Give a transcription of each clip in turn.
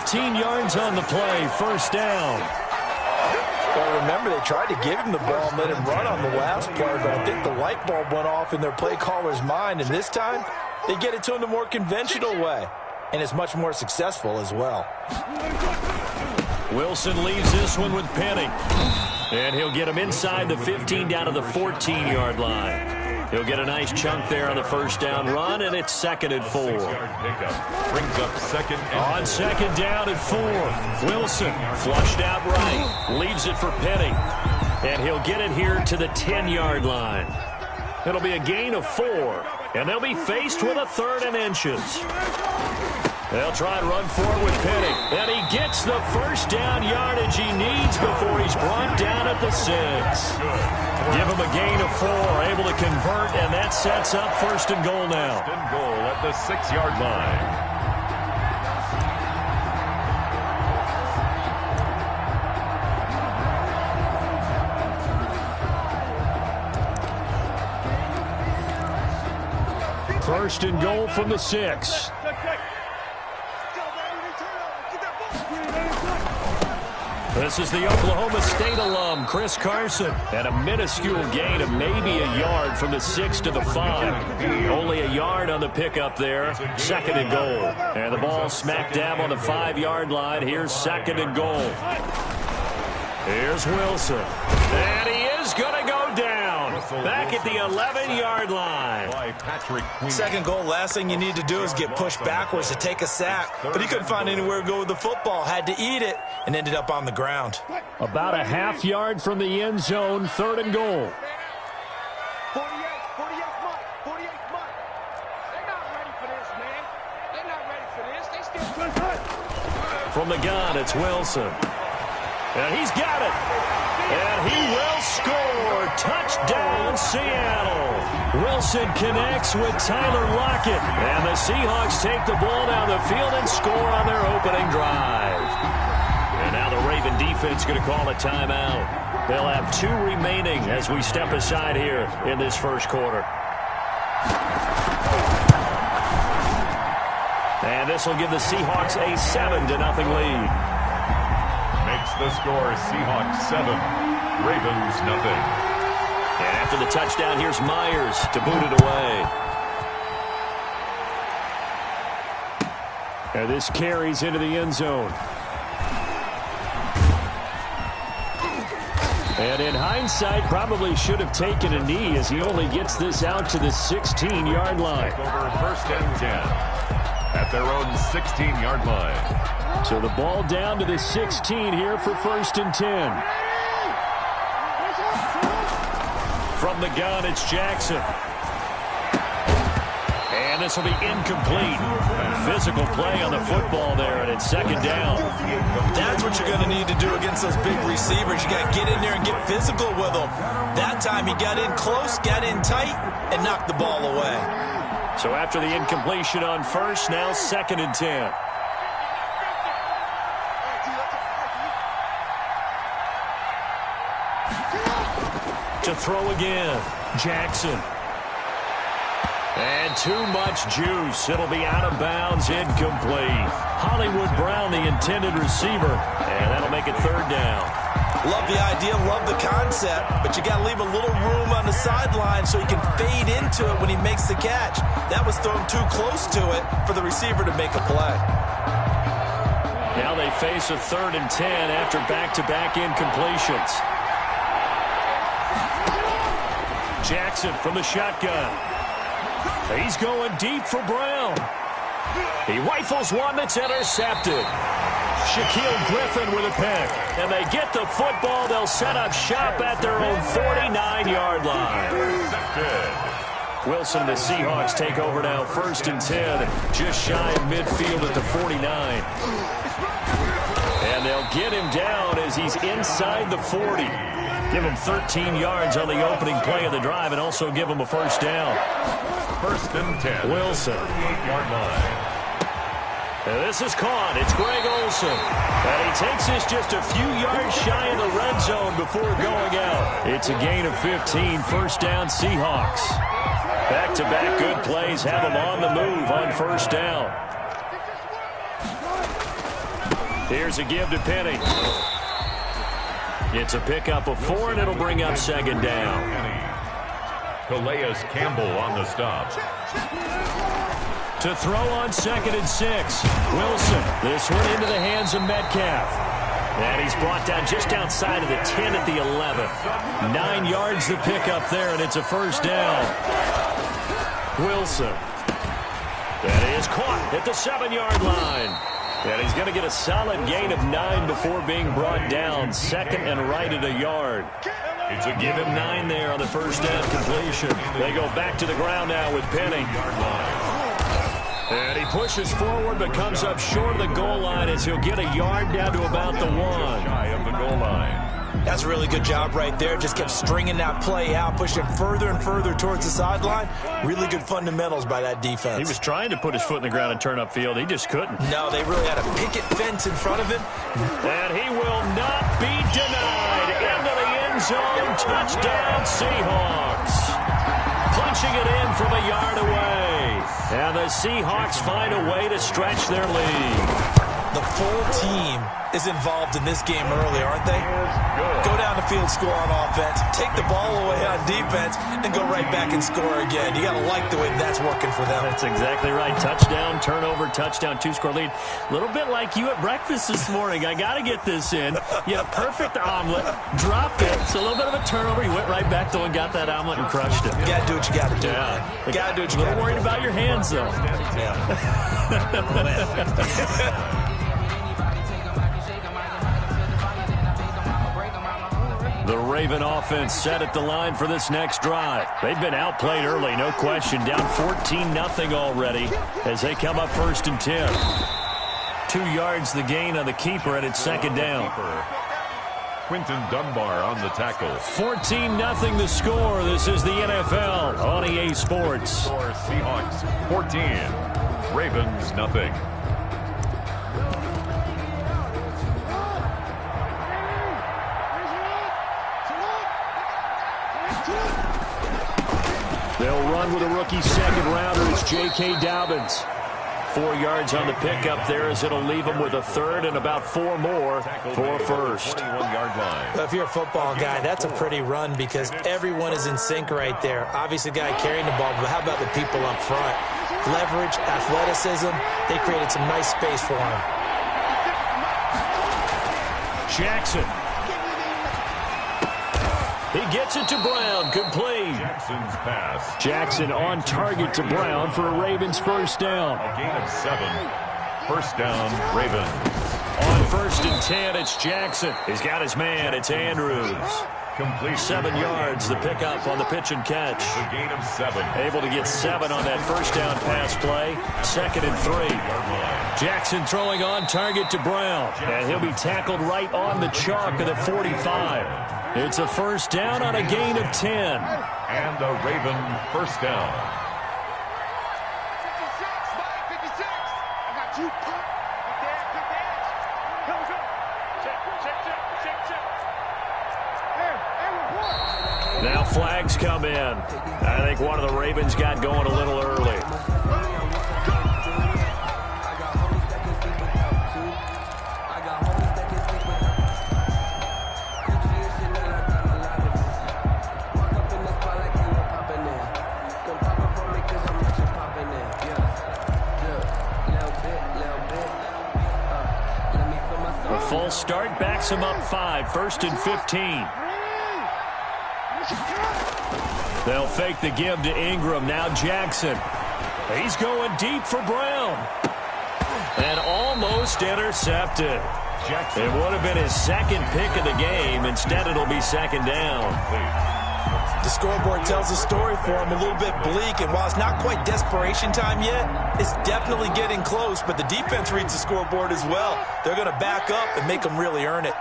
15 yards on the play, first down. Well, remember, they tried to give him the ball and let him run on the last play, but I think the light bulb went off in their play caller's mind, and this time they get it to him the more conventional way, and it's much more successful as well. Wilson leaves this one with Penny, and he'll get him inside the 15 down to the 14-yard line. He'll get a nice chunk there on the first down run, and it's 2nd and 4. Brings up second on 2nd down and 4. Wilson flushed out right, leaves it for Penny, and he'll get it here to the 10-yard line. It'll be a gain of 4, and they'll be faced with a 3rd and inches. They'll try and run forward with Penny, and he gets the first down yardage he needs before he's brought down at the 6. Give him a gain of 4, able to convert, and that sets up 1st and goal now. 1st and goal at the 6-yard line. First and goal from the 6. This is the Oklahoma State alum, Chris Carson, and a minuscule gain of maybe a yard from the 6 to the 5. Only a yard on the pickup there. 2nd and goal. And the ball smack dab on the 5-yard line. Here's 2nd and goal. Here's Wilson. And he is going to go down. Back at the 11-yard line. 2nd goal, last thing you need to do is get pushed backwards to take a sack. But he couldn't find anywhere to go with the football. Had to eat it and ended up on the ground. About a half yard from the end zone, 3rd and goal. 48 Mike. They're not ready for this, man. They're not ready for this. They still... From the gun, it's Wilson. And he's got it. And he will score. Touchdown, Seattle. Wilson connects with Tyler Lockett. And the Seahawks take the ball down the field and score on their opening drive. And now the Raven defense going to call a timeout. They'll have 2 remaining as we step aside here in this first quarter. And this will give the Seahawks a 7-0 lead. Makes the score Seahawks 7, Ravens 0. And after the touchdown, here's Myers to boot it away. And this carries into the end zone. And in hindsight, probably should have taken a knee as he only gets this out to the 16-yard line. Over 1st and 10 at their own 16-yard line. So the ball down to the 16 here for 1st and 10. From the gun, it's Jackson. And this will be incomplete. Physical play on the football there, and it's 2nd down. That's what you're going to need to do against those big receivers. You got to get in there and get physical with them. That time he got in close, got in tight, and knocked the ball away. So after the incompletion on 1st, now 2nd and 10. To throw again, Jackson. And too much juice. It'll be out of bounds, incomplete. Hollywood Brown, the intended receiver, and that'll make it 3rd down. Love the idea, love the concept, but you got to leave a little room on the sideline so he can fade into it when he makes the catch. That was thrown too close to it for the receiver to make a play. Now they face a 3rd and 10 after back-to-back incompletions. Jackson from the shotgun. He's going deep for Brown. He rifles one that's intercepted. Shaquille Griffin with a pick. And they get the football. They'll set up shop at their own 49-yard line. Wilson and the Seahawks take over now, 1st and 10. Just shy of midfield at the 49. And they'll get him down as he's inside the 40. Give him 13 yards on the opening play of the drive and also give him a 1st down. 1st and 10. Wilson. 8-yard line. And this is caught. It's Greg Olsen. And he takes this just a few yards shy of the red zone before going out. It's a gain of 15. 1st down, Seahawks. Back-to-back good plays have them on the move on 1st down. Here's a give to Penny. It's a pickup of 4, and it'll bring up second down. Calais Campbell on the stop. To throw on 2nd and 6. Wilson. This one into the hands of Metcalf. And he's brought down just outside of the 10 at the 11. 9 yards the pickup there, and it's a first down. Wilson. That is caught at the 7-yard line. And he's going to get a solid gain of 9 before being brought down. 2nd and right at a yard. It's a give him 9 there on the first down completion. They go back to the ground now with Penny. And he pushes forward but comes up short of the goal line as he'll get a yard down to about the 1. Shy of the goal line. That's a really good job right there. Just kept stringing that play out, pushing further and further towards the sideline. Really good fundamentals by that defense. He was trying to put his foot in the ground and turn upfield. He just couldn't. No, they really had a picket fence in front of him. And he will not be denied. Into the end zone. Touchdown, Seahawks. Punching it in from a yard away. And the Seahawks find a way to stretch their lead. The full team is involved in this game early, aren't they? Go down the field, score on offense, take the ball away on defense, and go right back and score again. You got to like the way that's working for them. That's exactly right. Touchdown, turnover, touchdown, 2-score lead. A little bit like you at breakfast this morning. I got to get this in. You had a perfect omelet, dropped it. It's a little bit of a turnover. You went right back, though, and got that omelet and crushed it. You got to do what you got to do. Yeah. You got to do what you got to do. A little worried about your hands, though. Yeah. The Raven offense set at the line for this next drive. They've been outplayed early, no question. Down 14-0 already as they come up 1st and 10. 2 yards the gain on the keeper, and it's second down. Quinton Dunbar on the tackle. 14-0 the score. This is the NFL on EA Sports. Score Seahawks 14. Ravens nothing. They'll run with a rookie second-rounder. It's J.K. Dobbins. 4 yards on the pickup there as it'll leave him with a third and about 4 more for a first. 21-yard line. If you're a football guy, that's a pretty run because everyone is in sync right there. Obviously, the guy carrying the ball, but how about the people up front? Leverage, athleticism, they created some nice space for him. Jackson. He gets it to Brown, complete. Jackson's pass. Jackson on target to Brown for a Ravens first down. A gain of 7. First down, Ravens. On 1st and 10, it's Jackson. He's got his man. It's Andrews. Complete. 7 yards, the pickup on the pitch and catch. A gain of 7. Able to get 7 on that first down pass play. 2nd and 3. Jackson throwing on target to Brown. And he'll be tackled right on the chalk of the 45. It's a first down on a gain of 10. And a Raven first down. 56, I got you. Good dash. Here we go. Check. Now flags come in. I think one of the Ravens got going a little early. Full start backs him up 5, 1st and 15. They'll fake the give to Ingram. Now Jackson. He's going deep for Brown. And almost intercepted. Jackson. It would have been his second pick of the game. Instead, it'll be second down. The scoreboard tells a story for him, a little bit bleak, and while it's not quite desperation time yet, it's definitely getting close, but the defense reads the scoreboard as well. They're going to back up and make them really earn it.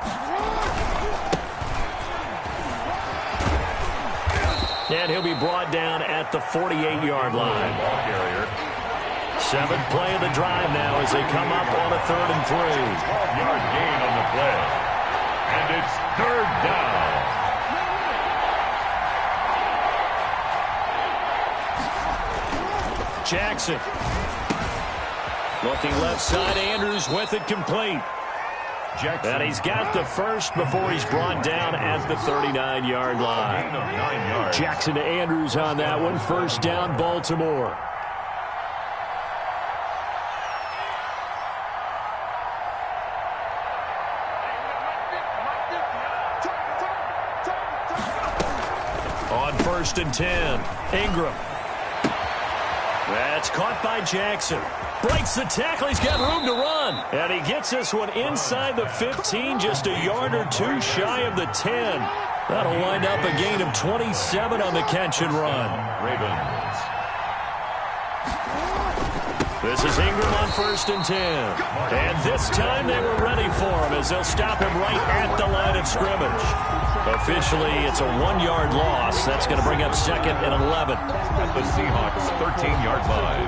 And he'll be brought down at the 48-yard line. Ball carrier. 7th play of the drive now as they come up on a 3rd and 3. 12-yard gain on the play. And it's 3rd down. Jackson. Looking left side, Andrews with it complete. Jackson. And he's got the first before he's brought down at the 39-yard line. Gain of 9 yards. Jackson to Andrews on that one. First down, Baltimore. On 1st and 10, Ingram. That's caught by Jackson. Breaks the tackle. He's got room to run. And he gets this one inside the 15, just a yard or two shy of the 10. That'll wind up a gain of 27 on the catch and run. Ravens. This is Ingram on 1st and 10. And this time they were ready for him as they'll stop him right at the line of scrimmage. Officially, it's a 1-yard loss. That's going to bring up 2nd and 11. At the Seahawks' 13-yard line.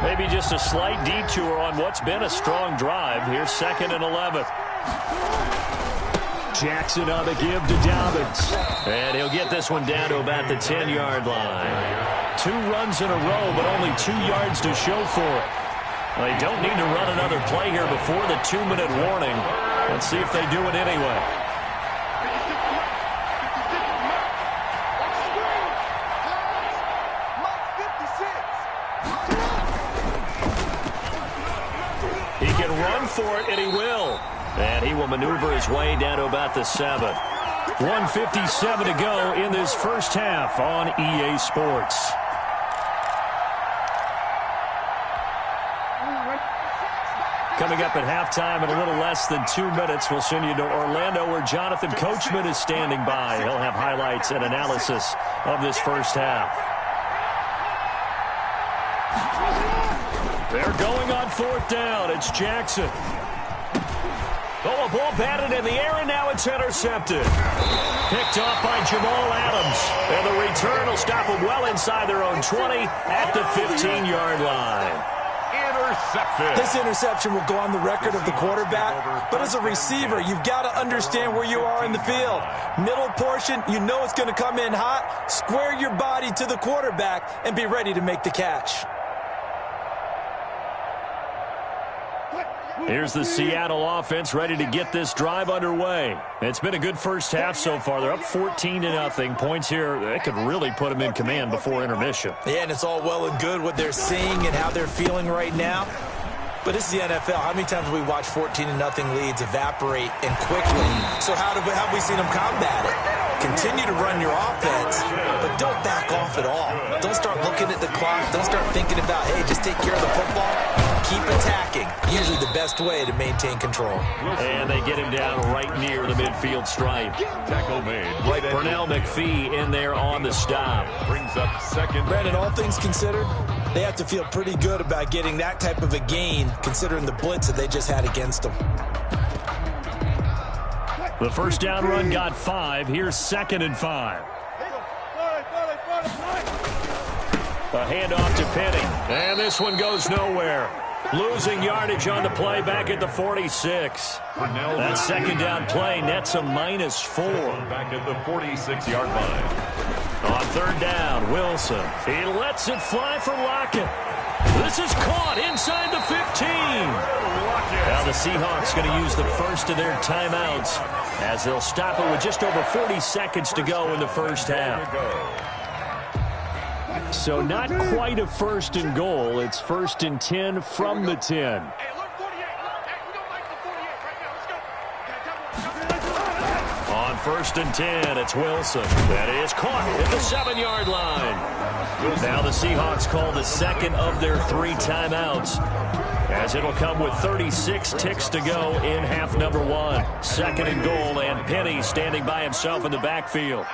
Maybe just a slight detour on what's been a strong drive. Here's 2nd and 11. Jackson on the give to Dobbins. And he'll get this one down to about the 10-yard line. 2 runs in a row, but only 2 yards to show for it. They don't need to run another play here before the 2-minute warning. Let's see if they do it anyway. He can run for it, and he will. And he will maneuver his way down to about the 7. 1:57 to go in this first half on EA Sports. Coming up at halftime in a little less than 2 minutes, we'll send you to Orlando where Jonathan Coachman is standing by. He'll have highlights and analysis of this first half. They're going on 4th down. It's Jackson. Oh, a ball batted in the air, and now it's intercepted. Picked off by Jamal Adams. And the return will stop them well inside their own 20 at the 15-yard line. Intercepted. This interception will go on the record of the quarterback, but as a receiver, you've got to understand where you are in the field. Middle portion, you know it's going to come in hot. Square your body to the quarterback and be ready to make the catch. Here's the Seattle offense ready to get this drive underway. It's been a good first half so far. They're up 14-0. Points here, that could really put them in command before intermission. Yeah, and it's all well and good what they're seeing and how they're feeling right now. But this is the NFL. How many times have we watched 14-0 leads evaporate and quickly? So how have we seen them combat it? Continue to run your offense, but don't back off at all. Don't start looking at the clock. Don't start thinking about, hey, just take care of the football. Keep attacking. Usually the best way to maintain control. And they get him down right near the midfield stripe. Tackle made. Right, Pernell McPhee in there on the stop. Brings up 2nd. Brandon, all things considered, they have to feel pretty good about getting that type of a gain, considering the blitz that they just had against them. The first down run got 5. Here's 2nd and 5. A handoff to Penny. And this one goes nowhere. Losing yardage on the play back at the 46. That 2nd down play nets a -4. Back at the 46-yard line. On 3rd down, Wilson. He lets it fly for Lockett. This is caught inside the 15. Now the Seahawks going to use the first of their timeouts as they'll stop it with just over 40 seconds to go in the first half. So not quite a 1st and goal. It's 1st and 10 from the 10. On 1st and 10, it's Wilson. That is caught at the 7-yard line. Now the Seahawks call the 2nd of their 3 timeouts, as it'll come with 36 ticks to go in half number 1. 2nd and goal, and Penny standing by himself in the backfield.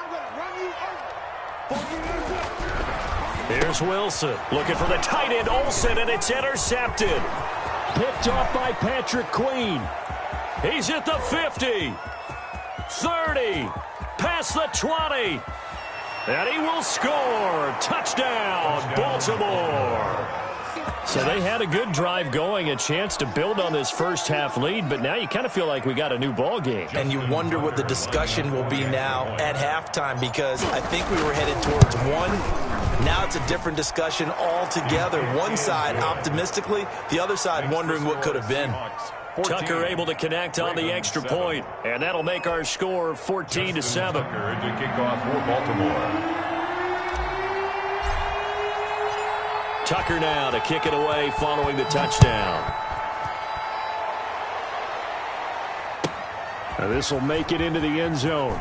Here's Wilson looking for the tight end Olsen, and it's intercepted. Picked off by Patrick Queen. He's at the 50, 30, past the 20, and he will score. Touchdown, Baltimore. So they had a good drive going, a chance to build on this first half lead, but now you kind of feel like we got a new ball game. And you wonder what the discussion will be now at halftime, because I think we were headed towards one Now it's a different discussion altogether. One side optimistically, the other side wondering what could have been. Tucker able to connect on the extra point, and that'll make our score 14-7. Tucker to kick off for Baltimore. Tucker now to kick it away following the touchdown. This will make it into the end zone.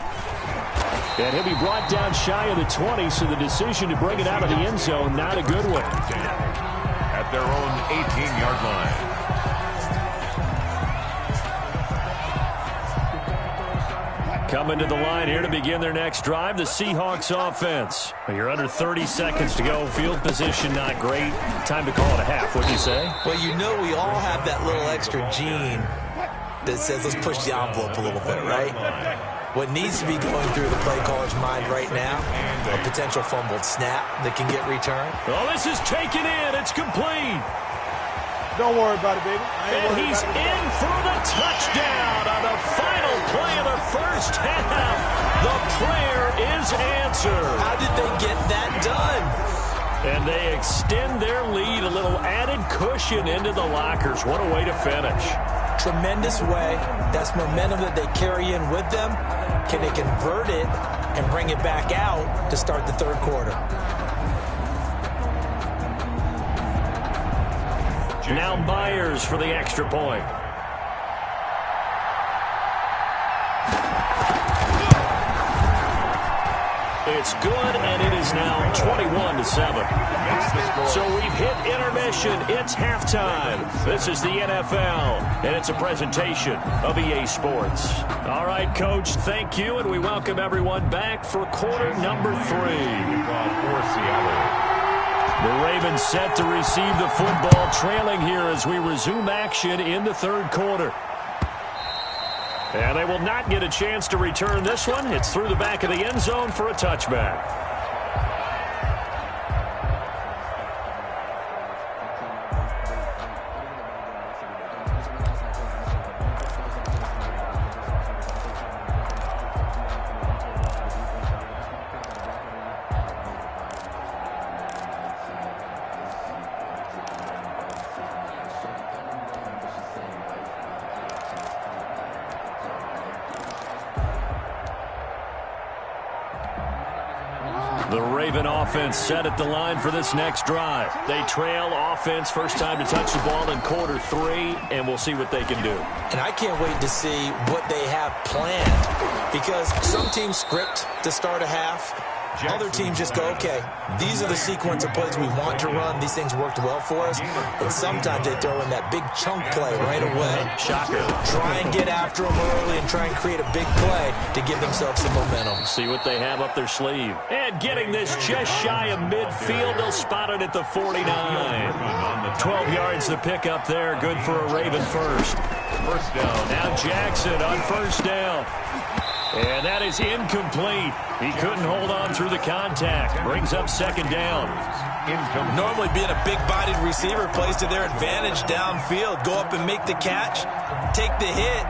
And he'll be brought down shy of the 20, so the decision to bring it out of the end zone, not a good one. At their own 18-yard line. Coming to the line here to begin their next drive, the Seahawks offense. You're under 30 seconds to go. Field position not great. Time to call it a half, wouldn't you say? Well, you know we all have that little extra gene that says let's push the envelope a little bit, right? What needs to be going through the play caller's mind right now, a potential fumbled snap that can get returned. Oh, this is taken in. It's complete. Don't worry about it, baby. And he's in for the touchdown on the final play of the first half. The prayer is answered. How did they get that done? And they extend their lead, a little added cushion into the lockers. What a way to finish. Tremendous way. That's momentum that they carry in with them. Can they convert it and bring it back out to start the third quarter? Now Myers for the extra point. It's good, and it is now 21-7. So we've hit intermission. It's halftime. This is the NFL, and it's a presentation of EA Sports. All right, Coach, thank you, and we welcome everyone back for quarter number 3. For Seattle. The Ravens set to receive the football, trailing here as we resume action in the third quarter. And they will not get a chance to return this one. It's through the back of the end zone for a touchback. The Raven offense set at the line for this next drive. They trail offense, first time to touch the ball in quarter 3, and we'll see what they can do. And I can't wait to see what they have planned, because some teams script to start a half. Other teams just go, okay, these are the sequence of plays we want to run. These things worked well for us. And sometimes they throw in that big chunk play right away. Shocker. Try and get after them early and try and create a big play to give themselves some momentum. See what they have up their sleeve. And getting this just shy of midfield, they'll spot it at the 49. 12 yards to pick up there. Good for a Raven first. First down. Now Jackson on first down. And that is incomplete. He couldn't hold on through the contact. Brings up second down. Normally being a big-bodied receiver plays to their advantage downfield. Go up and make the catch, take the hit,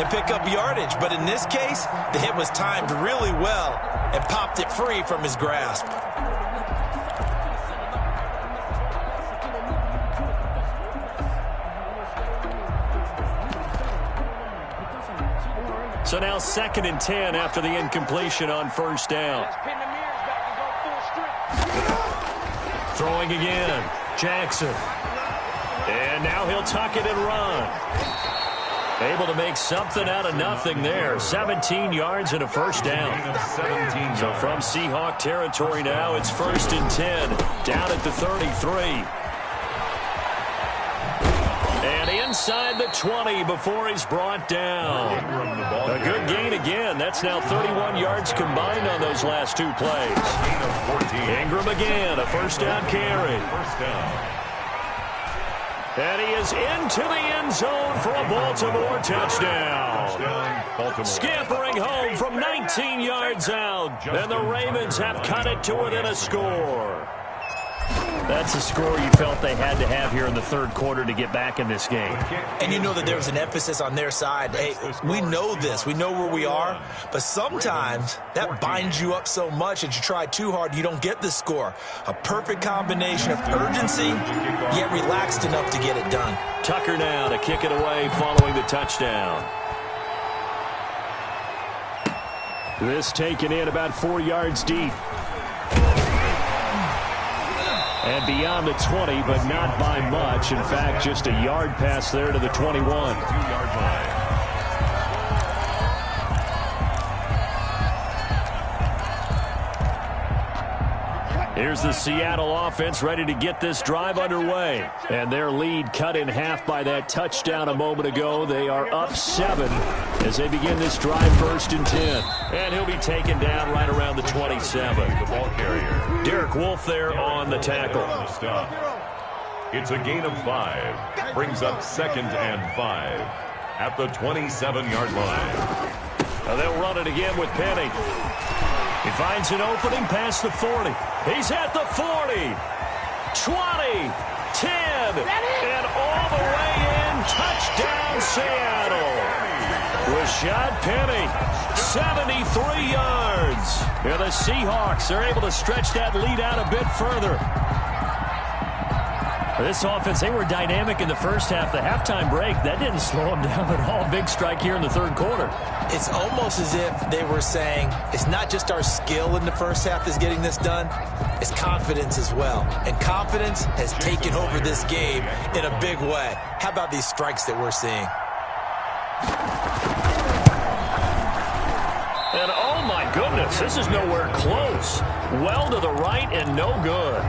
and pick up yardage. But in this case, the hit was timed really well and popped it free from his grasp. So now 2nd and 10 after the incompletion on first down. Throwing again. Jackson. And now he'll tuck it and run. Able to make something out of nothing there. 17 yards and a first down. So from Seahawk territory now, it's 1st and 10. Down at the 33. And inside the 20 before he's brought down. A good gain again. That's now 31 yards combined on those last 2 plays. Ingram again, a first down carry. And he is into the end zone for a Baltimore touchdown. Scampering home from 19 yards out. And the Ravens have cut it to within a score. That's a score you felt they had to have here in the third quarter to get back in this game. And you know that there was an emphasis on their side. Hey, we know this. We know where we are. But sometimes that binds you up so much that you try too hard, you don't get the score. A perfect combination of urgency, yet relaxed enough to get it done. Tucker now to kick it away following the touchdown. This taken in about 4 yards deep. And beyond the 20, but not by much. In fact, just a yard pass there to the 21. 2-yard line. Here's the Seattle offense ready to get this drive underway. And their lead cut in half by that touchdown a moment ago. They are up 7 as they begin this drive 1st and 10. And he'll be taken down right around the 27. The ball carrier. Derek Wolfe there on the tackle. It's a gain of 5. Brings up 2nd and 5 at the 27-yard line. Now they'll run it again with Penny. He finds an opening past the 40. He's at the 40, 20, 10, and all the way in. Touchdown, Seattle. Rashad Penny, 73 yards. Yeah, the Seahawks are able to stretch that lead out a bit further. This offense, they were dynamic in the first half. The halftime break, that didn't slow them down at all. Big strike here in the third quarter. It's almost as if they were saying, it's not just our skill in the first half that's getting this done, it's confidence as well. And confidence has taken over this game in a big way. How about these strikes that we're seeing? And oh my goodness, this is nowhere close. Well to the right and no good.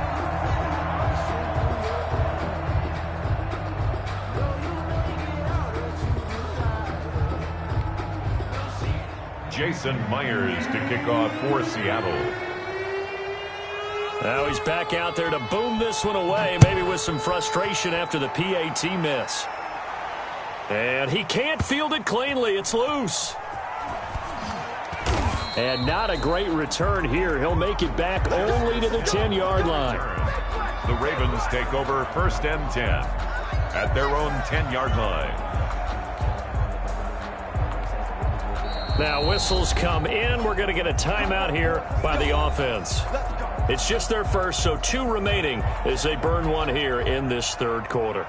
Jason Myers to kick off for Seattle. Now he's back out there to boom this one away, maybe with some frustration after the PAT miss. And he can't field it cleanly. It's loose. And not a great return here. He'll make it back only to the 10-yard line. The Ravens take over 1st and 10 at their own 10-yard line. Now whistles come in. We're going to get a timeout here by the offense. It's just their first, so 2 remaining as they burn one here in this third quarter.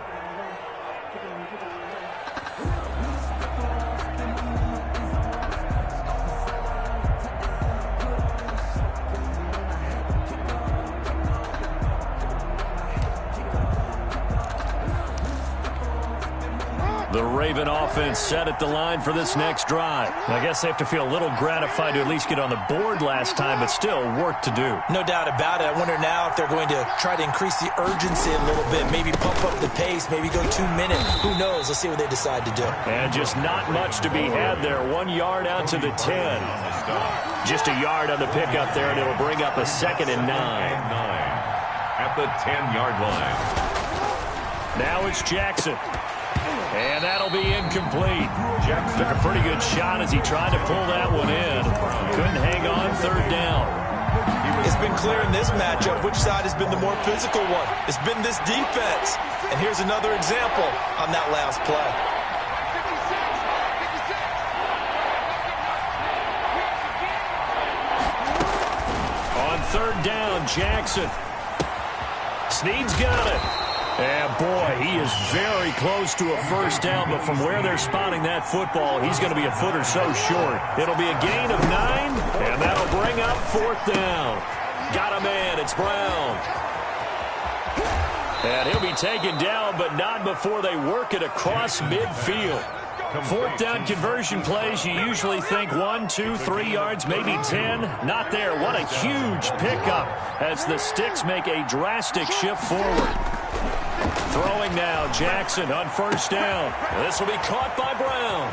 The Raven offense set at the line for this next drive. I guess they have to feel a little gratified to at least get on the board last time, but still work to do. No doubt about it. I wonder now if they're going to try to increase the urgency a little bit, maybe pump up the pace, maybe go 2 minutes. Who knows? Let's see what they decide to do. And just not much to be had there. 1 yard out to the 10. Just a yard on the pickup there, and it'll bring up a 2nd and 9. At the 10-yard line. Now it's Jackson. And that'll be incomplete. Took a pretty good shot as he tried to pull that one in. Couldn't hang on 3rd down. It's been clear in this matchup which side has been the more physical one. It's been this defense. And here's another example on that last play. On 3rd down, Jackson. Snead's got it. And boy, he is very close to a 1st down, but from where they're spotting that football, he's going to be a foot or so short. It'll be a gain of 9, and that'll bring up 4th down. Got a man, it's Brown. And he'll be taken down, but not before they work it across midfield. 4th down conversion plays, you usually think 1, 2, 3 yards, maybe 10. Not there. What a huge pickup as the Sticks make a drastic shift forward. Throwing now, Jackson on 1st down. This will be caught by Brown.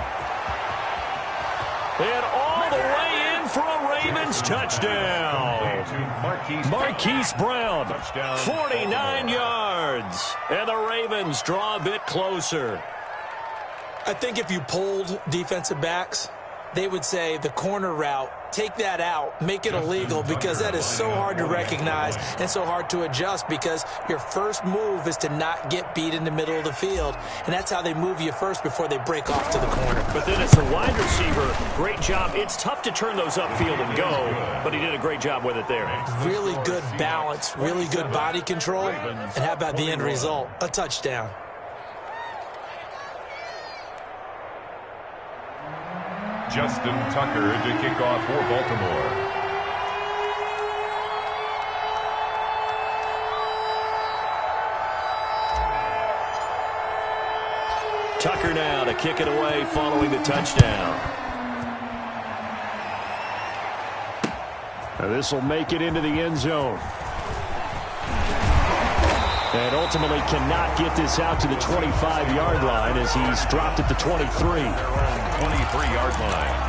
And all the way in for a Ravens touchdown. Marquise Brown, 49 yards. And the Ravens draw a bit closer. I think if you polled defensive backs, they would say the corner route, take that out, make it illegal, because that is so hard to recognize and so hard to adjust, because your first move is to not get beat in the middle of the field, and that's how they move you first before they break off to the corner. But then as a wide receiver, great job. It's tough to turn those upfield and go, but he did a great job with it there. Really good balance, really good body control, and how about the end result? A touchdown. Justin Tucker to kick off for Baltimore. Tucker now to kick it away following the touchdown. This will make it into the end zone. And ultimately cannot get this out to the 25-yard line as he's dropped at the 23. 23-yard line.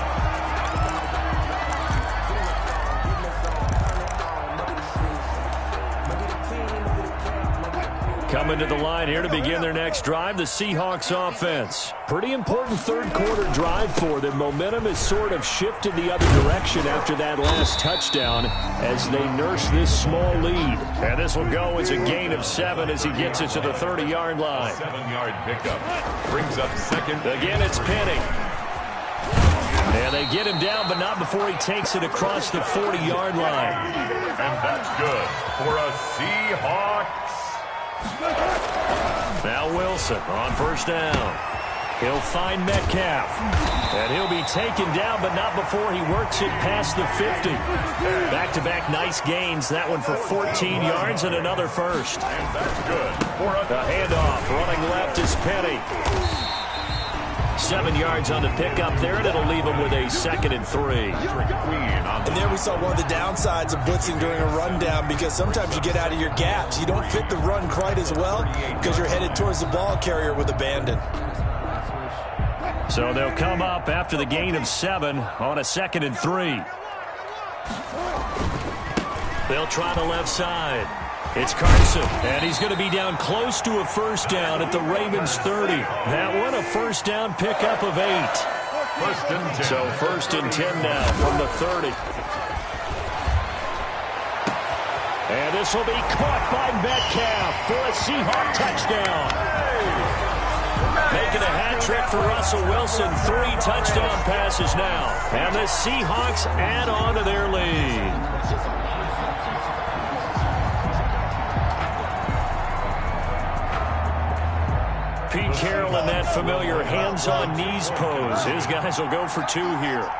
Coming to the line here to begin their next drive, the Seahawks offense. Pretty important third-quarter drive for them. Momentum has sort of shifted the other direction after that last touchdown as they nurse this small lead. And this will go as a gain of 7 as he gets it to the 30-yard line. 7-yard pickup. Brings up second. Again, it's Penny. And they get him down, but not before he takes it across the 40-yard line. And that's good for a Seahawks. Now Wilson on first down. He'll find Metcalf. And he'll be taken down, but not before he works it past the 50. Back-to-back nice gains. That one for 14 yards and another first. And that's good for a handoff. Running left is Penny. 7 yards on the pickup there, and it'll leave him with a 2nd and 3. And there we saw one of the downsides of blitzing during a rundown, because sometimes you get out of your gaps. You don't fit the run quite as well because you're headed towards the ball carrier with abandon. So they'll come up after the gain of 7 on a 2nd and 3. They'll try the left side. It's Carson, and he's going to be down close to a first down at the Ravens 30. That one a first down pickup of 8. First and 10. So first and 10 now from the 30. And this will be caught by Metcalf for a Seahawk touchdown. Making a hat trick for Russell Wilson. 3 touchdown passes now. And the Seahawks add on to their lead. Pete Carroll in that familiar hands-on knees pose. His guys will go for 2 here.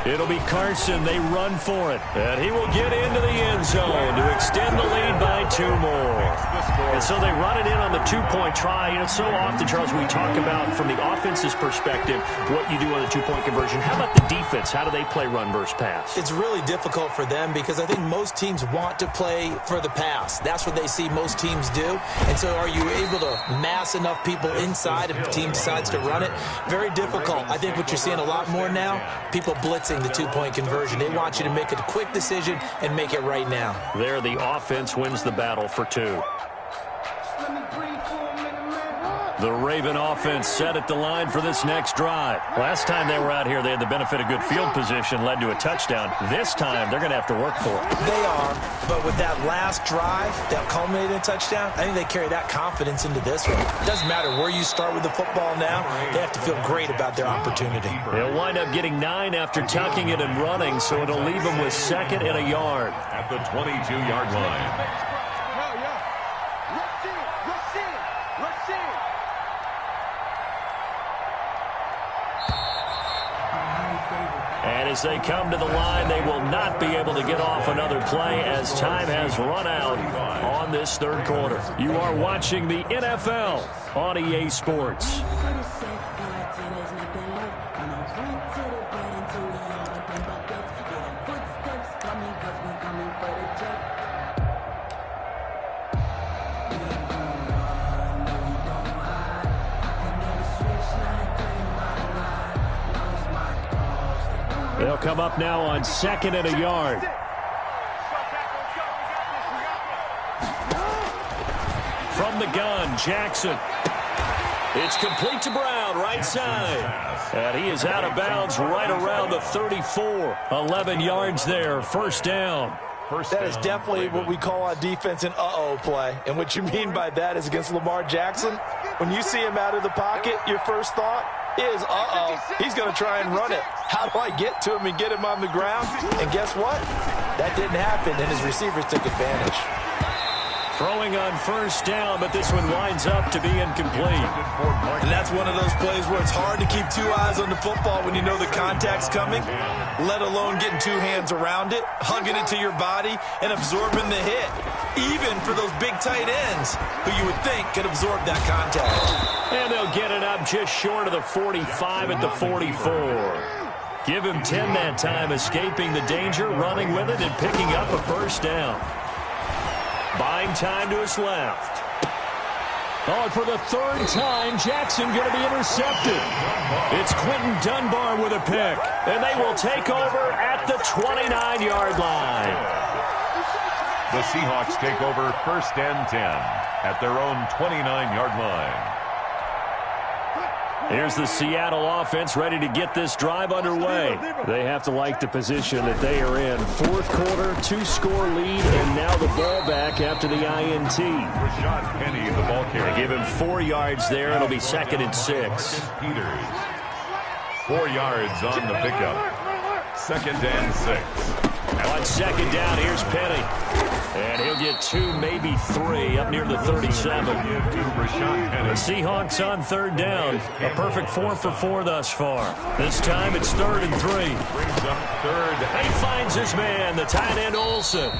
It'll be Carson. They run for it. And he will get into the end zone to extend the lead by 2 more. And so they run it in on the 2-point try. You know, so often, Charles, we talk about from the offense's perspective what you do on the 2-point conversion. How about the defense? How do they play run versus pass? It's really difficult for them because I think most teams want to play for the pass. That's what they see most teams do. And so are you able to mass enough people inside if the team decides to run it? Very difficult. I think what you're seeing a lot more now, people blitzing the 2-point conversion. They want you to make a quick decision and make it right now. There, the offense wins the battle for 2. The Raven offense set at the line for this next drive. Last time they were out here, they had the benefit of good field position, led to a touchdown. This time, they're going to have to work for it. They are, but with that last drive that culminated in a touchdown, I think they carry that confidence into this one. It doesn't matter where you start with the football now. They have to feel great about their opportunity. They'll wind up getting 9 after tucking it and running, so it'll leave them with 2nd and a yard. At the 22-yard line. And as they come to the line, they will not be able to get off another play as time has run out on this 3rd quarter. You are watching the NFL on EA Sports. They'll come up now on 2nd and a yard. From the gun, Jackson. It's complete to Brown, right side. And he is out of bounds right around the 34. 11 yards there, first down. That is definitely what we call on defense an uh-oh play. And what you mean by that is against Lamar Jackson, when you see him out of the pocket, your first thought is, uh-oh, he's going to try and run it. How do I get to him and get him on the ground? And guess what? That didn't happen, and his receivers took advantage. Throwing on first down, but this one winds up to be incomplete. And that's one of those plays where it's hard to keep two eyes on the football when you know the contact's coming, let alone getting two hands around it, hugging it to your body, and absorbing the hit, even for those big tight ends who you would think could absorb that contact. And they'll get it up just short of the 45 at the 44. Give him 10 that time, escaping the danger, running with it, and picking up a first down. Buying time to his left. Oh, and for the third time, Jackson going to be intercepted. It's Quentin Dunbar with a pick, and they will take over at the 29-yard line. The Seahawks take over first and 10 at their own 29-yard line. Here's the Seattle offense ready to get this drive underway. They have to like the position that they are in. Fourth quarter, 2-score lead, and now the ball back after the INT. Rashad Penny, the ball carrier. They give him 4 yards there. It'll be 2nd and 6. Peters. 4 yards on the pickup. 2nd and 6. On second down, here's Penny. And he'll get 2, maybe 3, up near the 37. The Seahawks on third down. A perfect 4 for 4 thus far. This time it's 3rd and 3. Brings up third. He finds his man, the tight end Olsen.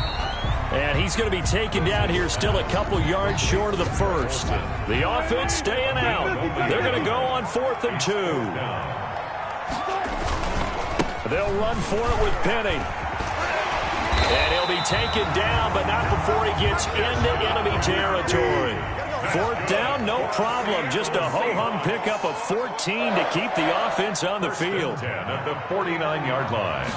And he's going to be taken down here still a couple yards short of the first. The offense staying out. They're going to go on 4th and 2. They'll run for it with Penny. And he'll be taken down, but not before he gets into enemy territory. 4th down, no problem. Just a ho-hum pickup of 14 to keep the offense on the field. 10 at the 49-yard line.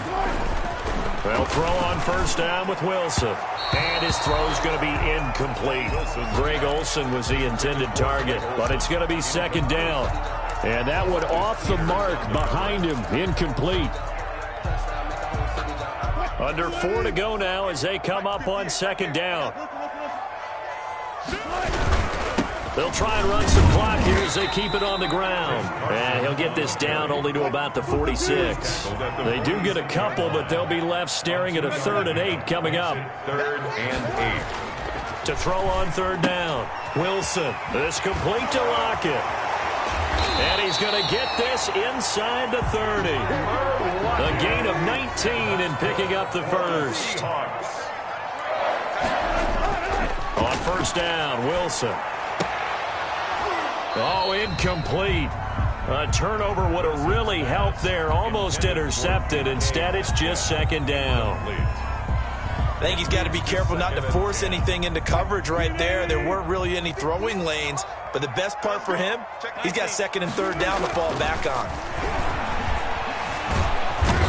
They'll throw on first down with Wilson. And his throw's going to be incomplete. Greg Olsen was the intended target, but it's going to be 2nd down. And that one off the mark behind him, incomplete. Under 4 to go now as they come up on 2nd down. They'll try and run some clock here as they keep it on the ground. And he'll get this down only to about the 46. They do get a couple, but they'll be left staring at a 3rd and 8 coming up. 3rd and 8. To throw on 3rd down. Wilson. This complete to Lockett. And he's going to get this inside the 30. A gain of 19 in picking up the first. On first down, Wilson. Oh, incomplete. A turnover would have really helped there. Almost intercepted. Instead, it's just 2nd down. I think he's got to be careful not to force anything into coverage right there. There weren't really any throwing lanes. But the best part for him, he's got 2nd and 3rd down to fall back on.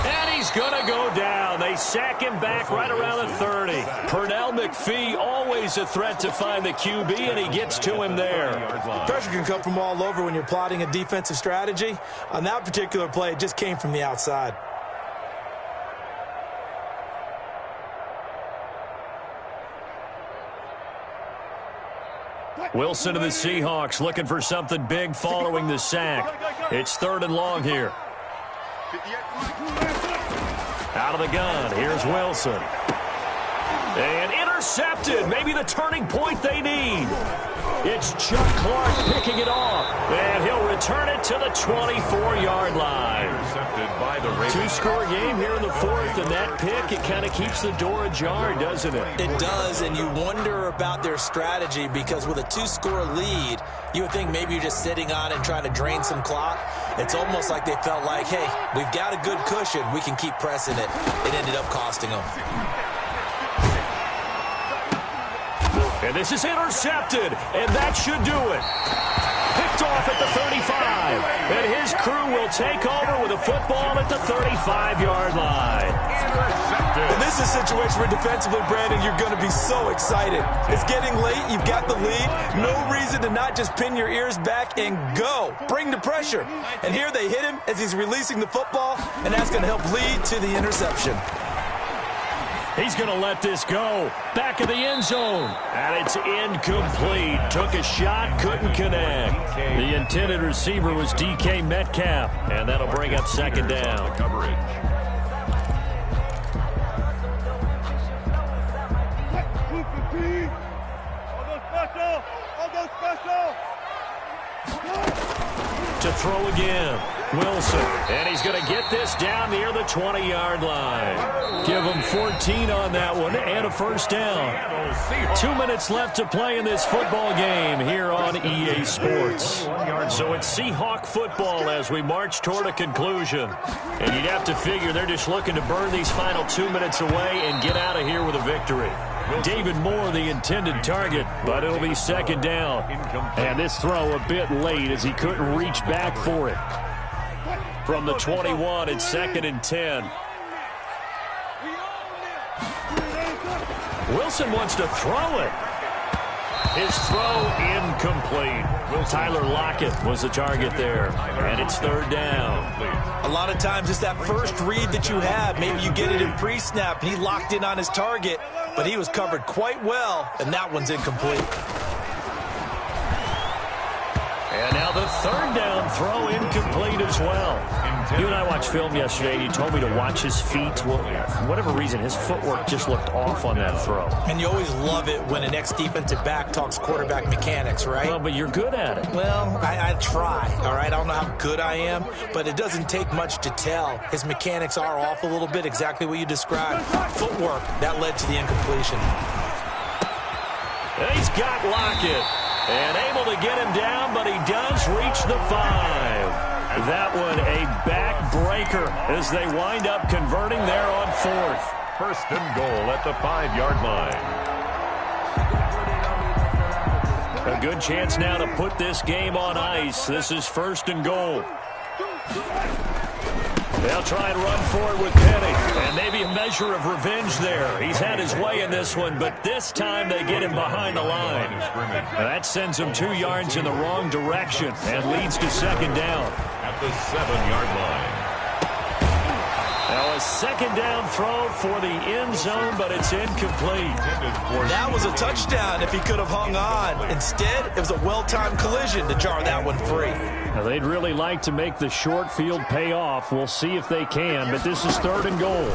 And he's going to go down. They sack him back right around the 30. Pernell McPhee, always a threat to find the QB, and he gets to him there. Pressure can come from all over when you're plotting a defensive strategy. On that particular play, it just came from the outside. Wilson to the Seahawks looking for something big following the sack. It's 3rd and long here. Out of the gun, here's Wilson. And intercepted, maybe the turning point they need. It's Chuck Clark picking it off, and he'll return it to the 24-yard line. Intercepted by the Ravens. 2-score game here in the 4th, and that pick, it kind of keeps the door ajar, doesn't it? It does, and you wonder about their strategy because with a 2-score lead, you would think maybe you're just sitting on and trying to drain some clock. It's almost like they felt like, hey, we've got a good cushion. We can keep pressing it. It ended up costing them. And this is intercepted, and that should do it. Picked off at the 35. And his crew will take over with a football at the 35-yard line. And this is a situation where defensively, Brandon, you're going to be so excited. It's getting late. You've got the lead. No reason to not just pin your ears back and go. Bring the pressure. And here they hit him as he's releasing the football, and that's going to help lead to the interception. He's going to let this go. Back of the end zone. And it's incomplete. Took a shot, couldn't connect. The intended receiver was DK Metcalf. And that'll bring up second down. Coverage. To throw again. Wilson. And he's going to get this down near the 20-yard line. Give him 14 on that one and a first down. 2 minutes left to play in this football game here on EA Sports. So it's Seahawk football as we march toward a conclusion. And you'd have to figure they're just looking to burn these final 2 minutes away and get out of here with a victory. David Moore, the intended target, but it'll be second down. And this throw a bit late as he couldn't reach back for it. From the 21, it's second and 10. Wilson wants to throw it. His throw incomplete. Tyler Lockett was the target there. And it's third down. A lot of times it's that first read that you have. Maybe you get it in pre-snap, and he locked in on his target, but he was covered quite well, and that one's incomplete. And now the third down throw incomplete as well. You and I watched film yesterday, and you told me to watch his feet. Well, for whatever reason, his footwork just looked off on that throw. And you always love it when an ex-defensive back talks quarterback mechanics, right? Well, but you're good at it. Well, I try, all right? I don't know how good I am, but it doesn't take much to tell. His mechanics are off a little bit, exactly what you described. Footwork, that led to the incompletion. And he's got Lockett. And able to get him down, but he does reach the 5. That one a backbreaker as they wind up converting there on fourth. First and goal at the 5-yard line. A good chance now to put this game on ice. This is first and goal. They'll try and run for it with Penny. And maybe a measure of revenge there. He's had his way in this one, but this time they get him behind the line. And that sends him 2 yards in the wrong direction and leads to second down. At the 7-yard line. Now a second down throw for the end zone, but it's incomplete. That was a touchdown if he could have hung on. Instead, it was a well-timed collision to jar that one free. Now they'd really like to make the short field pay off. We'll see if they can, but this is third and goal.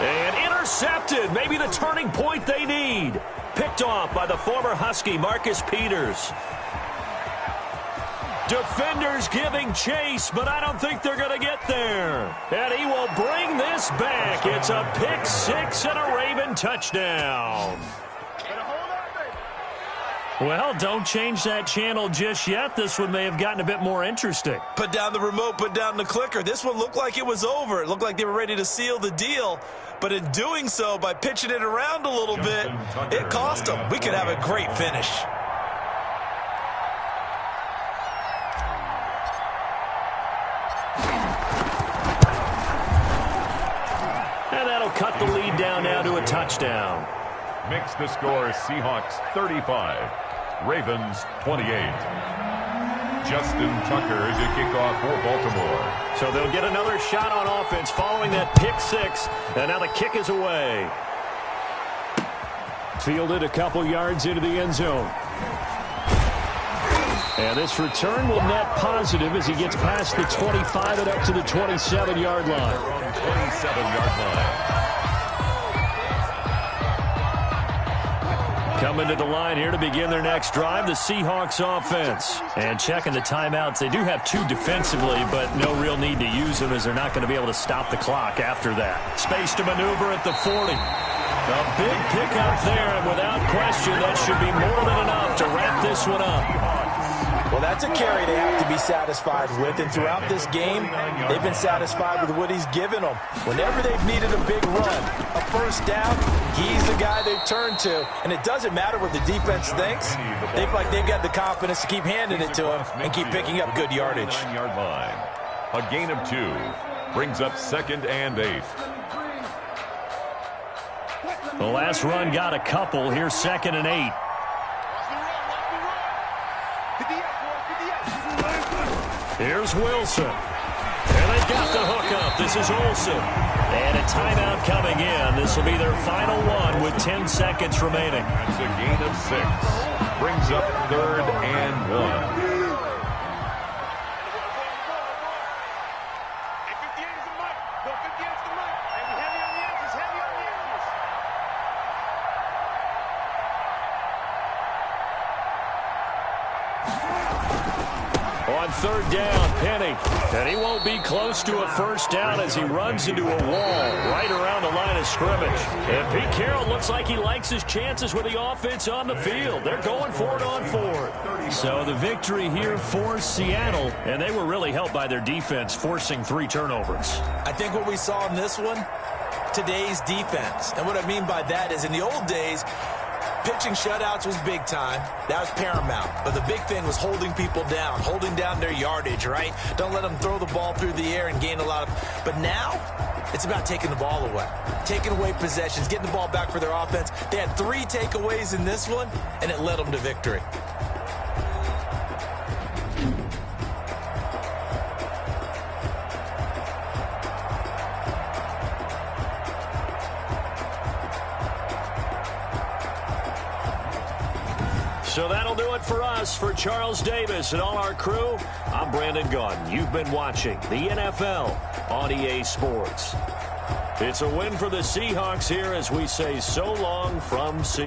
And intercepted. Maybe the turning point they need. Picked off by the former Husky, Marcus Peters. Defenders giving chase, but I don't think they're going to get there. And he will bring this back. It's a pick six and a Raven touchdown. Well, don't change that channel just yet. This one may have gotten a bit more interesting. Put down the remote, put down the clicker. This one looked like it was over. It looked like they were ready to seal the deal. But in doing so, by pitching it around a little bit, it cost them. We could have a great finish. And that'll cut the lead down now to a touchdown. Makes the score Seahawks 35, Ravens 28. Justin Tucker to kick off for Baltimore. So they'll get another shot on offense following that pick six. And now the kick is away. Fielded a couple yards into the end zone. And this return will net positive as he gets past the 25 and up to the 27-yard line. 27-yard line. Coming to the line here to begin their next drive, the Seahawks offense. And checking the timeouts, they do have two defensively, but no real need to use them as they're not going to be able to stop the clock after that. Space to maneuver at the 40. A big pickup there, and without question, that should be more than enough to wrap this one up. Well, that's a carry they have to be satisfied with, and throughout this game, they've been satisfied with what he's given them. Whenever they've needed a big run, a first down, he's the guy they've turned to, and it doesn't matter what the defense thinks. They feel like they've got the confidence to keep handing it to him and keep picking up good yardage. 9-yard line. A gain of 2 brings up 2nd and 8. The last run got a couple. Here's 2nd and 8. Here's Wilson. And they've got the hook up. This is Olsen. And a timeout coming in. This will be their final one with 10 seconds remaining. That's a gain of 6. Brings up 3rd and 1. On 3rd down, Penny. And he won't be close to a first down as he runs into a wall right around the line of scrimmage. And Pete Carroll looks like he likes his chances with the offense on the field. They're going for it on 4th. So the victory here for Seattle, and they were really helped by their defense forcing 3 turnovers. I think what we saw in this one, today's defense. And what I mean by that is in the old days, pitching shutouts was big time. That was paramount. But the big thing was holding people down, holding down their yardage, right? Don't let them throw the ball through the air and gain a lot of... But now, it's about taking the ball away. Taking away possessions, getting the ball back for their offense. They had 3 takeaways in this one, and it led them to victory. So that'll do it for us. For Charles Davis and all our crew, I'm Brandon Gaudin. You've been watching the NFL on EA Sports. It's a win for the Seahawks here as we say so long from Seattle.